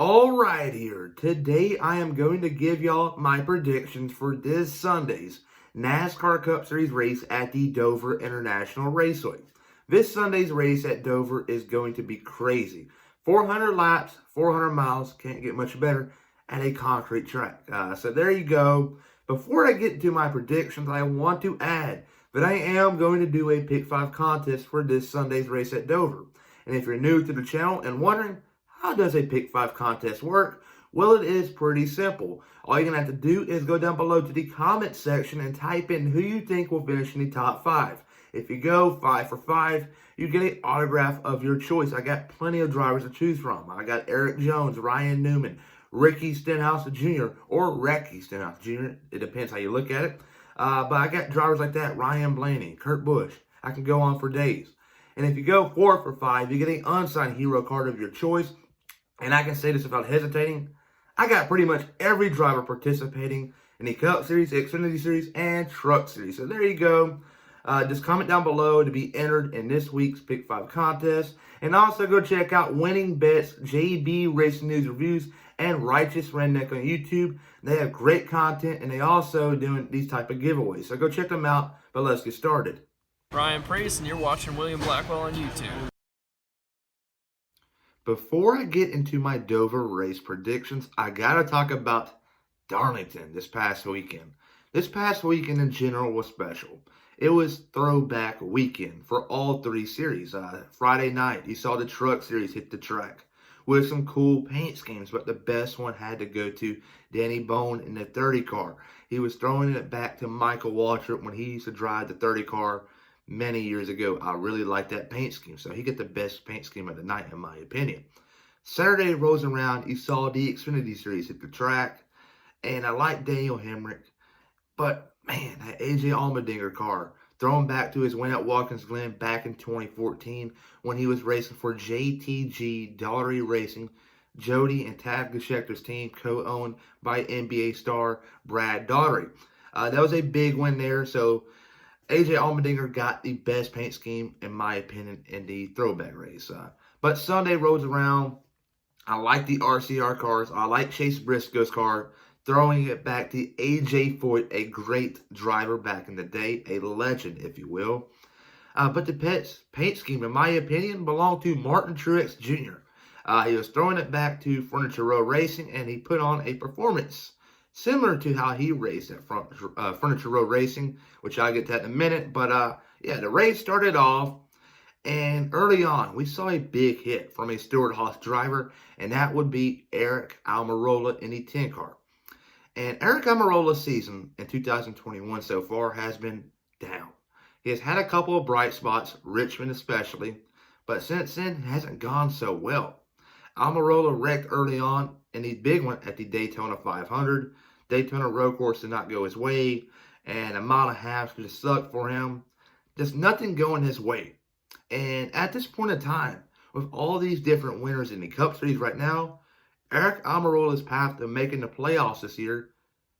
All right, here. Today I am going to give y'all my predictions for this Sunday's NASCAR Cup Series race at the Dover International Raceway. This Sunday's race at Dover is going to be crazy. 400 laps, 400 miles, can't get much better at a concrete track. So there you go. Before I get to my predictions, I want to add that I am going to do a Pick 5 contest for this Sunday's race at Dover. And if you're new to the channel and wondering, how does a Pick 5 contest work? Well, it is pretty simple. All you're going to have to do is go down below to the comment section and type in who you think will finish in the top 5. If you go 5 for 5, you get an autograph of your choice. I got plenty of drivers to choose from. I got Eric Jones, Ryan Newman, Ricky Stenhouse Jr., or Recky Stenhouse Jr. It depends how you look at it. But I got drivers like that, Ryan Blaney, Kurt Busch. I can go on for days. And if you go 4 for 5, you get an unsigned hero card of your choice. And I can say this without hesitating, I got pretty much every driver participating in the Cup Series, Xfinity Series, and Truck Series. So there you go. Just comment down below to be entered in this week's Pick 5 contest. And also go check out Winning Bets, JB Racing News Reviews, and Righteous Redneck on YouTube. They have great content, and they also doing these type of giveaways. So go check them out, but let's get started. Ryan Priest, and you're watching William Blackwell on YouTube. Before I get into my Dover race predictions, I gotta talk about Darlington this past weekend. This past weekend in general was special. It was throwback weekend for all three series. Friday night, you saw the Truck Series hit the track with some cool paint schemes, but the best one had to go to Danny Bone in the 30 car. He was throwing it back to Michael Waltrip when he used to drive the 30 car many years ago. I really like that paint scheme, so he got the best paint scheme of the night in my opinion. Saturday rolls around, you saw the Xfinity Series hit the track, and I like Daniel Hemrick, but man, that AJ Allmendinger car thrown back to his win at Watkins Glen back in 2014 when he was racing for JTG Daugherty Racing, Jody and Tad Geschechter's team, co-owned by NBA star Brad Daugherty. That was a big win there, so AJ Allmendinger got the best paint scheme, in my opinion, in the throwback race. But Sunday rolls around. I like the RCR cars. I like Chase Briscoe's car. Throwing it back to AJ Foyt, a great driver back in the day, a legend, if you will. But the paint scheme, in my opinion, belonged to Martin Truex Jr. He was throwing it back to Furniture Row Racing, and he put on a performance similar to how he raced at Furniture Row Racing, which I'll get to that in a minute. But yeah, the race started off, and early on, we saw a big hit from a Stewart-Haas driver, and that would be Eric Almirola in the 10 car. And Eric Almirola's season in 2021 so far has been down. He has had a couple of bright spots, Richmond especially, but since then, it hasn't gone so well. Almirola wrecked early on in the big one at the Daytona 500. Daytona road course did not go his way, and a mile and a half just sucked for him. Just nothing going his way. And at this point in time, with all these different winners in the Cup Series right now, Eric Almirola's path to making the playoffs this year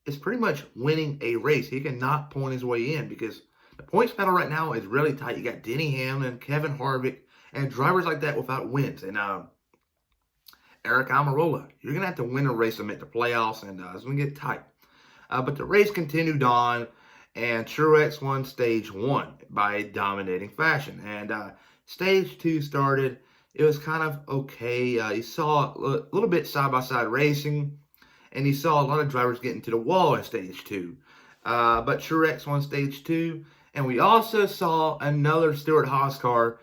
is pretty much winning a race. He cannot point his way in because the points battle right now is really tight. You got Denny Hamlin, Kevin Harvick, and drivers like that without wins. And Eric Almirola, you're going to have to win a race to make the playoffs, and it's going to get tight. But the race continued on, and Truex won stage 1 by a dominating fashion. And stage 2 started. It was kind of okay. You saw a little bit side-by-side racing, and you saw a lot of drivers getting to the wall in stage 2. But Truex won stage 2, and we also saw another Stewart-Haas car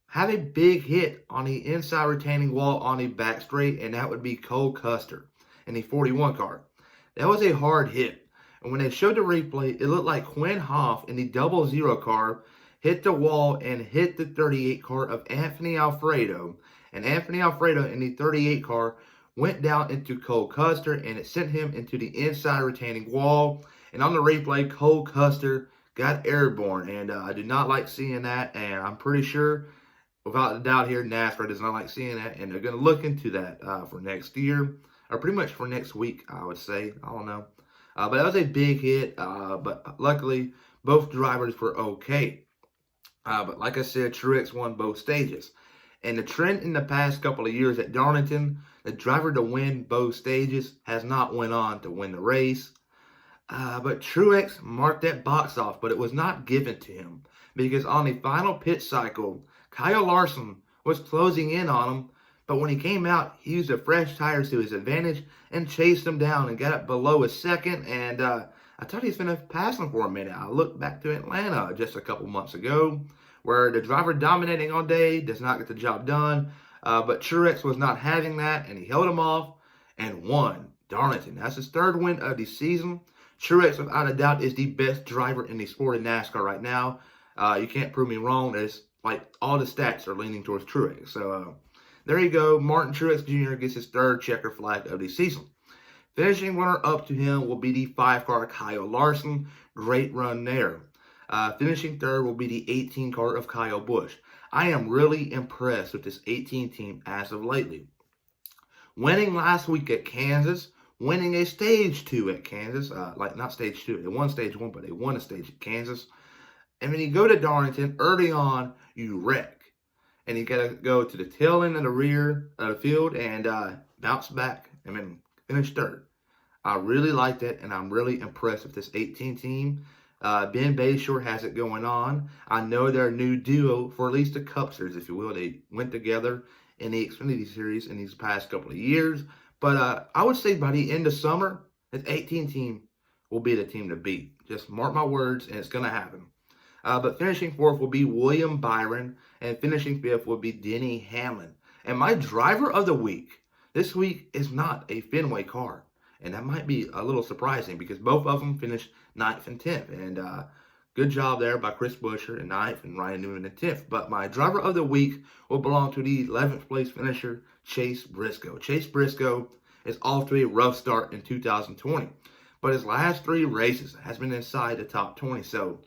have a big hit on the inside retaining wall on the back straight, and that would be Cole Custer in the 41 car. That was a hard hit, and when they showed the replay, it looked like Quinn Hoff in the 00 car hit the wall and hit the 38 car of Anthony Alfredo. And Anthony Alfredo in the 38 car went down into Cole Custer, and it sent him into the inside retaining wall. And on the replay, Cole Custer got airborne. And I do not like seeing that. And I'm pretty sure, without a doubt here, NASCAR does not like seeing that. And they're going to look into that for next year. Or pretty much for next week, I would say. I don't know. But that was a big hit. But luckily, both drivers were okay. But like I said, Truex won both stages. And the trend in the past couple of years at Darlington, The driver to win both stages has not went on to win the race. But Truex marked that box off, but it was not given to him because on the final pit cycle, Kyle Larson was closing in on him. But when he came out, he used the fresh tires to his advantage and chased him down and got up below a second. And I thought he was going to pass him for a minute. I looked back to Atlanta just a couple months ago, where the driver dominating all day does not get the job done. But Truex was not having that, and he held him off and won Darlington. That's his third win of the season. Truex, without a doubt, is the best driver in the sport of NASCAR right now. You can't prove me wrong. There's like all the stats are leaning towards Truex. So there you go. Martin Truex Jr. gets his third checker flag of the season. Finishing runner up to him will be the 5-car Kyle Larson. Great run there. Finishing third will be the 18-car of Kyle Busch. I am really impressed with this 18 team as of lately. Winning last week at Kansas, winning a stage 2 at Kansas, not stage 2, they won stage 1, but they won a stage at Kansas. And when you go to Darlington, early on, you wreck. And you got to go to the tail end of the rear of the field and bounce back and then finish third. I really liked it, and I'm really impressed with this 18 team. Ben Bayshore has it going on. I know they're a new duo for at least the Cup Series, if you will. They went together in the Xfinity Series in these past couple of years. But I would say by the end of summer, this 18 team will be the team to beat. Just mark my words, and it's going to happen. But finishing fourth will be William Byron, and finishing fifth will be Denny Hamlin. And my driver of the week this week is not a Fenway car. And that might be a little surprising because both of them finished 9th and 10th. And good job there by Chris Buescher in 9th and Ryan Newman in 10th. But my driver of the week will belong to the 11th place finisher, Chase Briscoe. Chase Briscoe is off to a rough start in 2020. But his last 3 races has been inside the top 20. So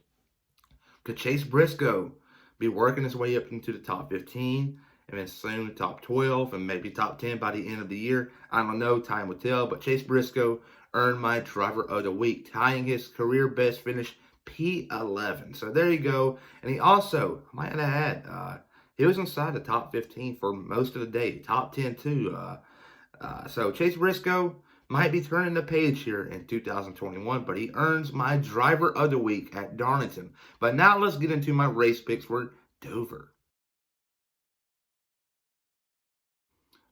could Chase Briscoe be working his way up into the top 15? And then soon top 12 and maybe top 10 by the end of the year. I don't know, time will tell. But Chase Briscoe earned my driver of the week, tying his career best finish, P11. So there you go. And he also, I might add, he was inside the top 15 for most of the day, top 10 too. So Chase Briscoe might be turning the page here in 2021, but he earns my driver of the week at Darlington. But now let's get into my race picks for Dover.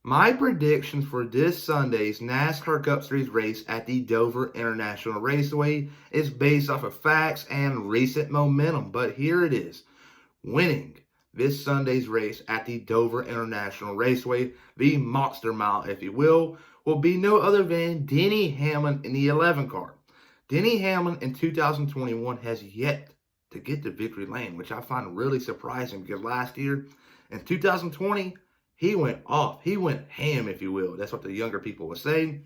My predictions for this Sunday's NASCAR Cup Series race at the Dover International Raceway is based off of facts and recent momentum, but here it is. Winning this Sunday's race at the Dover International Raceway, the Monster Mile, if you will be no other than Denny Hamlin in the 11 car. Denny Hamlin in 2021 has yet to get to victory lane, which I find really surprising because last year in 2020, he went off. He went ham, if you will. That's what the younger people were saying.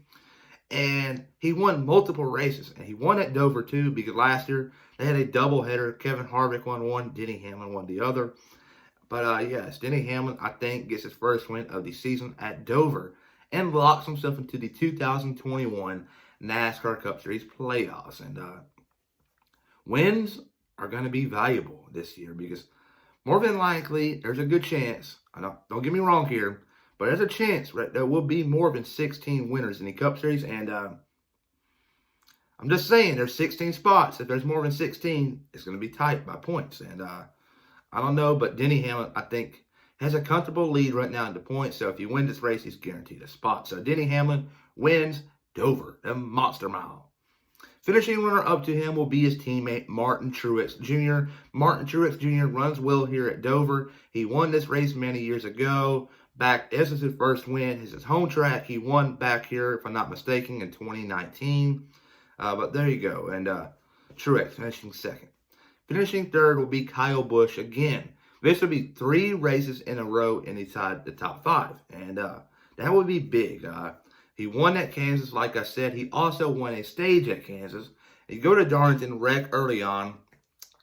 And he won multiple races. And he won at Dover, too, because last year they had a doubleheader. Kevin Harvick won one. Denny Hamlin won the other. But, yes, Denny Hamlin, I think, gets his first win of the season at Dover and locks himself into the 2021 NASCAR Cup Series playoffs. And wins are going to be valuable this year because more than likely, there's a good chance, don't get me wrong here, but there's a chance there will be more than 16 winners in the Cup Series. And I'm just saying, there's 16 spots. If there's more than 16, it's going to be tight by points. And I don't know, but Denny Hamlin, I think, has a comfortable lead right now in the points. So if you win this race, he's guaranteed a spot. So Denny Hamlin wins Dover, the Monster Mile. Finishing runner up to him will be his teammate, Martin Truex Jr. Martin Truex Jr. runs well here at Dover. He won this race many years ago. This is his first win. This is his home track. He won back here, if I'm not mistaken, in 2019. But there you go. And Truex finishing second. Finishing third will be Kyle Busch again. This will be 3 races in a row inside the top 5. And that would be big. He won at Kansas, like I said. He also won a stage at Kansas. He go to Darlington, wreck early on,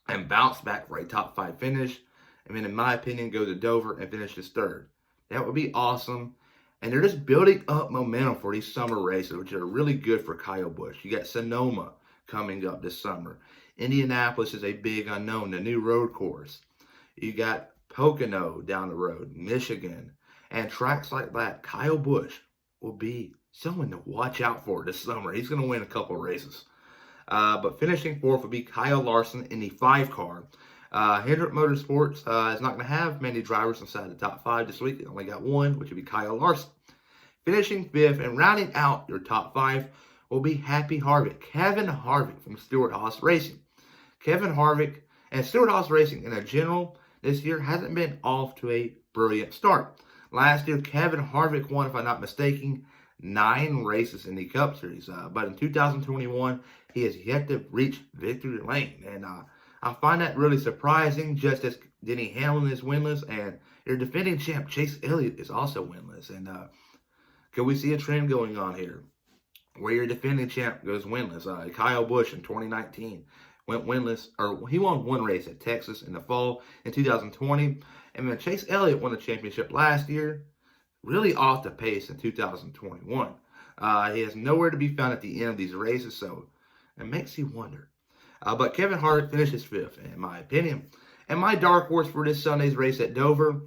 and bounce back for a top 5 finish. And then, in my opinion, go to Dover and finish his third. That would be awesome. And they're just building up momentum for these summer races, which are really good for Kyle Busch. You got Sonoma coming up this summer. Indianapolis is a big unknown, the new road course. You got Pocono down the road, Michigan, and tracks like that. Kyle Busch will be someone to watch out for this summer. He's going to win a couple of races. But finishing fourth will be Kyle Larson in the 5 car. Hendrick Motorsports is not going to have many drivers inside the top 5 this week. They only got one, which would be Kyle Larson. Finishing fifth and rounding out your top 5 will be Happy Harvick, Kevin Harvick from Stewart-Haas Racing. Kevin Harvick and Stewart-Haas Racing in a general this year hasn't been off to a brilliant start. Last year, Kevin Harvick won, if I'm not mistaken, 9 races in the Cup Series. But in 2021, he has yet to reach victory lane. And I find that really surprising, just as Denny Hamlin is winless, and your defending champ, Chase Elliott, is also winless. And can we see a trend going on here where your defending champ goes winless? Kyle Busch in 2019 went winless, or he won 1 race at Texas in the fall in 2020. And then Chase Elliott won the championship last year, really off the pace in 2021. He has nowhere to be found at the end of these races, so it makes you wonder. But Kevin Harvick finishes 5th, in my opinion. And my dark horse for this Sunday's race at Dover,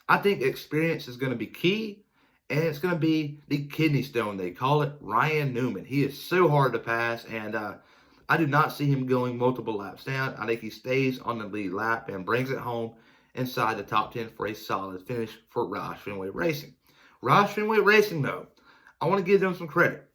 I think experience is going to be key, and it's going to be the kidney stone, they call it, Ryan Newman. He is so hard to pass, and I do not see him going multiple laps down. I think he stays on the lead lap and brings it home inside the top 10 for a solid finish for Roush Fenway Racing. Roush Fenway Racing, though, I want to give them some credit.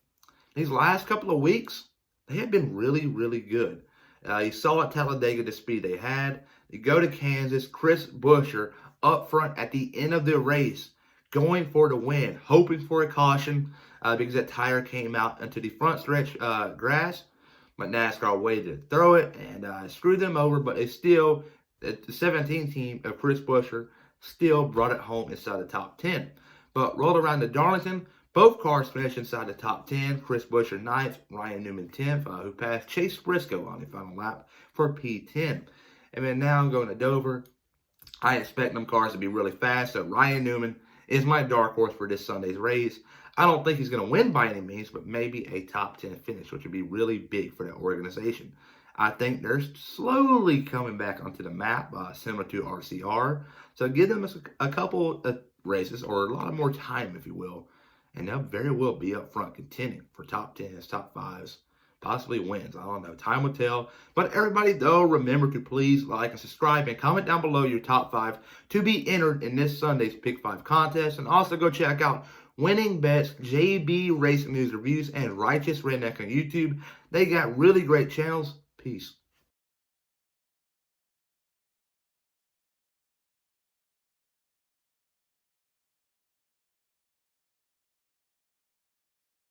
These last couple of weeks, they have been really, really good. You saw at Talladega the speed they had. You go to Kansas, Chris Buescher up front at the end of the race, going for the win, hoping for a caution because that tire came out into the front stretch grass. But NASCAR waited to throw it and screwed them over, but they still, the 17 team of Chris Buescher still brought it home inside the top 10. But rolled around to Darlington, both cars finished inside the top 10. Chris Buescher 9th, Ryan Newman 10th, who passed Chase Briscoe on the final lap for P10. And then now I'm going to Dover. I expect them cars to be really fast, so Ryan Newman is my dark horse for this Sunday's race. I don't think he's going to win by any means, but maybe a top 10 finish, which would be really big for that organization. I think they're slowly coming back onto the map, similar to RCR. So give them a couple of races, or a lot more time, if you will, and they'll very well be up front contending for top 10s, top 5s, possibly wins. I don't know. Time will tell. But everybody, though, remember to please like and subscribe and comment down below your top 5 to be entered in this Sunday's Pick 5 contest. And also go check out Winning Bets, JB Racing News Reviews, and Righteous Redneck on YouTube. They got really great channels. Peace.